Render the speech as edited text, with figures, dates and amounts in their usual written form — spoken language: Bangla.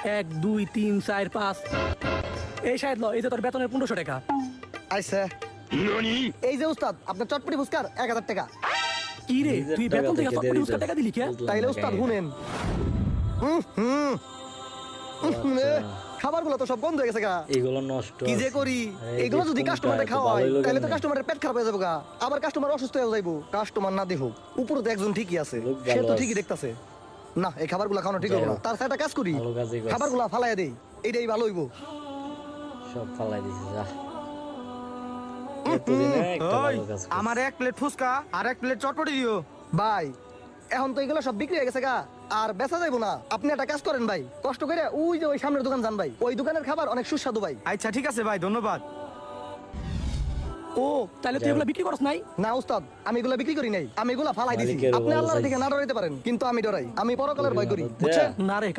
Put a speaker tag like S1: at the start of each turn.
S1: 1 2 3 4 5 এই শাহেদ ল, এই যে তোর বেতনের 1500 টাকা।
S2: আইছে এই যে উস্তাদ আপনার চটপটি ফুচকার 1000 টাকা।
S1: কি রে, তুই বেতন থেকে চটপটি ফুচকা টাকা দিলি কে?
S2: তাইলে উস্তাদ শুনেন, খাবারগুলো তো সব বন্ধ হয়ে গেছে গা,
S3: এগুলো নষ্ট
S2: কি যে করি। এগুলো যদি কাস্টমারে খাওয়াই তাহলে তো কাস্টমারের পেট খারাপ হয়ে যাবে গা, আবার কাস্টমার অসুস্থ হয়ে যাইবো। কাস্টমার না দেখুক, উপরে তো একজন ঠিকই আছে, সে তো ঠিকই দেখতাছে। না, এই খাবারগুলো খাওয়ানো ঠিক হবে না। তার সাথে একটা কাজ করি, খাবারগুলো ফালাইয়া দেই, এইটাই ভালো হইবো।
S3: সব ফালাই দিছে যা।
S4: আমার 1 প্লেট ফুচকা আর 1 প্লেট চটপটি দিও
S2: ভাই। এখন তো এগুলো সব বিক্রি হয়ে গেছে গা, আর বেচা যাইবো না। আপনি একটা কাজ করেন ভাই, কষ্ট করে ওই যে ওই সামনের দোকান যান ভাই, ওই দোকানের খাবার অনেক সুস্বাদু ভাই।
S4: আচ্ছা ঠিক আছে ভাই, ধন্যবাদ।
S1: ও তাহলে তুই এগুলো বিক্রি করছ নাই?
S2: না উস্তাদ, আমি এগুলা বিক্রি করি নাই, আমি এগুলা ফালাই দিছি।
S3: মালিকের
S2: আপনি
S3: বড়
S2: আল্লাহর
S3: চাইছে।
S2: দিকে না ডরাইতে পারেন, কিন্তু আমি ডরাই, আমি পরকালের ভয় করি, বুঝছেন?
S1: না রে